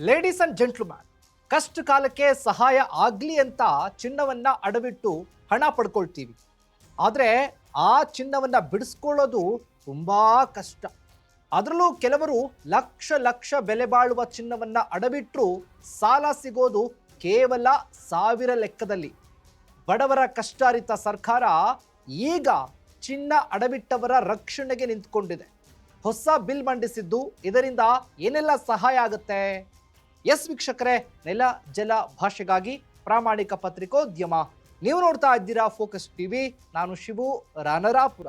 Ladies and gentleman, ಕಷ್ಟ ಕಾಲಕ್ಕೆ ಸಹಾಯ ಆಗಲಿ ಅಂತ ಚಿನ್ನವನ್ನ ಅಡವಿಟ್ಟು ಹಣ ಪಡ್ಕೊಳ್ತೀವಿ. ಆದರೆ ಆ ಚಿನ್ನವನ್ನ ಬಿಡಿಸ್ಕೊಳ್ಳೋದು ತುಂಬಾ ಕಷ್ಟ. ಅದರಲ್ಲೂ ಕೆಲವರು ಲಕ್ಷ ಲಕ್ಷ ಬೆಲೆ ಬಾಳುವ ಚಿನ್ನವನ್ನ ಅಡವಿಟ್ರು ಸಾಲ ಸಿಗೋದು ಕೇವಲ ಸಾವಿರ ಲೆಕ್ಕದಲ್ಲಿ. ಬಡವರ ಕಷ್ಟಾರಿತ ಸರ್ಕಾರ ಈಗ ಚಿನ್ನ ಅಡವಿಟ್ಟವರ ರಕ್ಷಣೆಗೆ ನಿಂತ್ಕೊಂಡಿದೆ. ಹೊಸ ಬಿಲ್ ಮಂಡಿಸಿದ್ದು ಇದರಿಂದ ಏನೆಲ್ಲ ಸಹಾಯ ಆಗುತ್ತೆ? ಎಸ್ ವೀಕ್ಷಕರೇ, ನೆಲ ಜಲ ಭಾಷೆಗಾಗಿ ಪ್ರಾಮಾಣಿಕ ಪತ್ರಿಕೋದ್ಯಮ. ನೀವು ನೋಡ್ತಾ ಇದ್ದೀರಾ ಫೋಕಸ್ ಟಿವಿ. ನಾನು ಶಿವು ರಾನರಾಪುರ.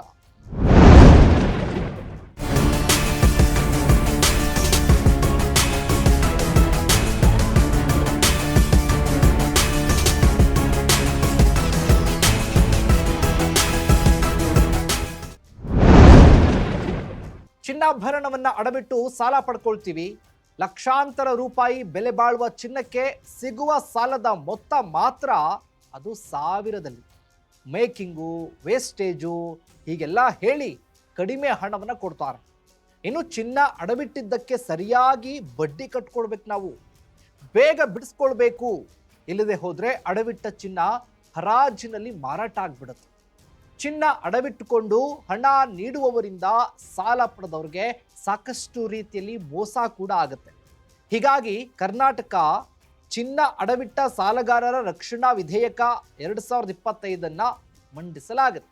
ಚಿನ್ನಾಭರಣವನ್ನ ಅಡವಿಟ್ಟು ಸಾಲ ಪಡ್ಕೊಳ್ತೀವಿ. ಲಕ್ಷಾಂತರ ರೂಪಾಯಿ ಬೆಲೆ ಬಾಳುವ ಚಿನ್ನಕ್ಕೆ ಸಿಗುವ ಸಾಲದ ಮೊತ್ತ ಮಾತ್ರ ಅದು ಸಾವಿರದಲ್ಲಿ. ಮೇಕಿಂಗು, ವೇಸ್ಟೇಜು ಹೀಗೆಲ್ಲ ಹೇಳಿ ಕಡಿಮೆ ಹಣವನ್ನು ಕೊಡ್ತಾರೆ. ಇನ್ನು ಚಿನ್ನ ಅಡವಿಟ್ಟಿದ್ದಕ್ಕೆ ಸರಿಯಾಗಿ ಬಡ್ಡಿ ಕಟ್ಕೊಳ್ಬೇಕು. ನಾವು ಬೇಗ ಬಿಡಿಸ್ಕೊಳ್ಬೇಕು. ಇಲ್ಲದೆ ಹೋದರೆ ಅಡವಿಟ್ಟ ಚಿನ್ನ ಹರಾಜಿನಲ್ಲಿ ಮಾರಾಟ ಆಗ್ಬಿಡುತ್ತೆ. ಚಿನ್ನ ಅಡವಿಟ್ಟುಕೊಂಡು ಹಣ ನೀಡುವವರಿಂದ ಸಾಲ ಪಡೆದವ್ರಿಗೆ ಸಾಕಷ್ಟು ರೀತಿಯಲ್ಲಿ ಮೋಸ ಕೂಡ ಆಗುತ್ತೆ. ಹೀಗಾಗಿ ಕರ್ನಾಟಕ ಚಿನ್ನ ಅಡವಿಟ್ಟ ಸಾಲಗಾರರ ರಕ್ಷಣಾ ವಿಧೇಯಕ 2025 ಮಂಡಿಸಲಾಗುತ್ತೆ.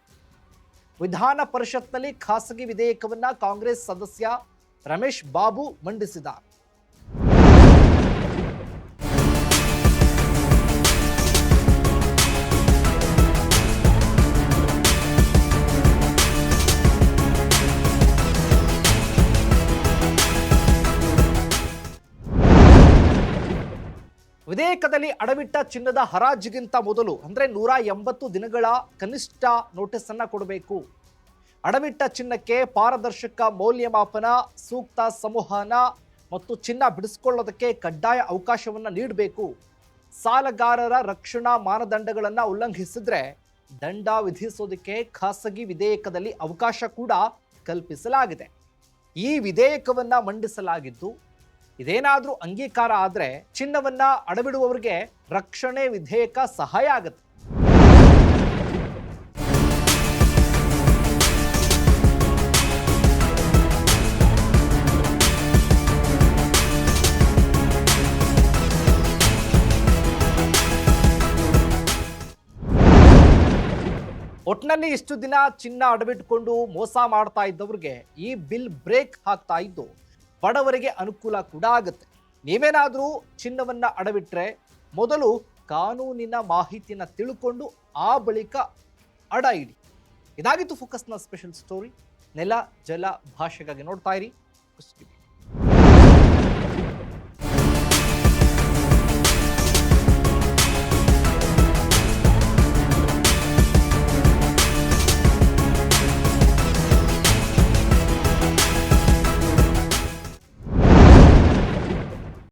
ವಿಧಾನ ಪರಿಷತ್ನಲ್ಲಿ ಖಾಸಗಿ ವಿಧೇಯಕವನ್ನ ಕಾಂಗ್ರೆಸ್ ಸದಸ್ಯ ರಮೇಶ್ ಬಾಬು ಮಂಡಿಸಿದ್ದಾರೆ. ವಿಧೇಯಕದಲ್ಲಿ ಅಡವಿಟ್ಟ ಚಿನ್ನದ ಹರಾಜಿಗಿಂತ ಮೊದಲು ಅಂದರೆ 180 ದಿನಗಳ ಕನಿಷ್ಠ ನೋಟಿಸ್ ಅನ್ನ ಕೊಡಬೇಕು. ಅಡವಿಟ್ಟ ಚಿನ್ನಕ್ಕೆ ಪಾರದರ್ಶಕ ಮೌಲ್ಯಮಾಪನ, ಸೂಕ್ತ ಸಂವಹನ ಮತ್ತು ಚಿನ್ನ ಬಿಡಿಸಿಕೊಳ್ಳೋದಕ್ಕೆ ಕಡ್ಡಾಯ ಅವಕಾಶವನ್ನು ನೀಡಬೇಕು. ಸಾಲಗಾರರ ರಕ್ಷಣಾ ಮಾನದಂಡಗಳನ್ನು ಉಲ್ಲಂಘಿಸಿದ್ರೆ ದಂಡ ವಿಧಿಸೋದಕ್ಕೆ ಖಾಸಗಿ ವಿಧೇಯಕದಲ್ಲಿ ಅವಕಾಶ ಕೂಡ ಕಲ್ಪಿಸಲಾಗಿದೆ. ಈ ವಿಧೇಯಕವನ್ನ ಮಂಡಿಸಲಾಗಿದ್ದು ಇದೇನಾದರೂ ಅಂಗೀಕಾರ ಆದರೆ ಚಿನ್ನವನ್ನ ಅಡವಿಡುವವರಿಗೆ ರಕ್ಷಣೆ ವಿಧೇಯಕ ಸಹಾಯ ಆಗುತ್ತೆ. ಒಟ್ನಲ್ಲಿ ಇಷ್ಟು ದಿನ ಚಿನ್ನ ಅಡವಿಟ್ಟುಕೊಂಡು ಮೋಸ ಮಾಡ್ತಾ ಇದ್ದವ್ರಿಗೆ ಈ ಬಿಲ್ ಬ್ರೇಕ್ ಹಾಕ್ತಾ ಇದ್ದು ಬಡವರಿಗೆ ಅನುಕೂಲ ಕೂಡ ಆಗುತ್ತೆ. ನೀವೇನಾದರೂ ಚಿನ್ನವನ್ನ ಅಡವಿಟ್ರೆ ಮೊದಲು ಕಾನೂನಿನ ಮಾಹಿತಿಯನ್ನು ತಿಳ್ಕೊಂಡು ಆ ಬಳಿಕ ಅಡ ಇಡಿ. ಇದಾಗಿತ್ತು ಫೋಕಸ್ನ ಸ್ಪೆಷಲ್ ಸ್ಟೋರಿ. ನೆಲ ಜಲ ಭಾಷೆಗಾಗಿ ನೋಡ್ತಾ ಇರಿ.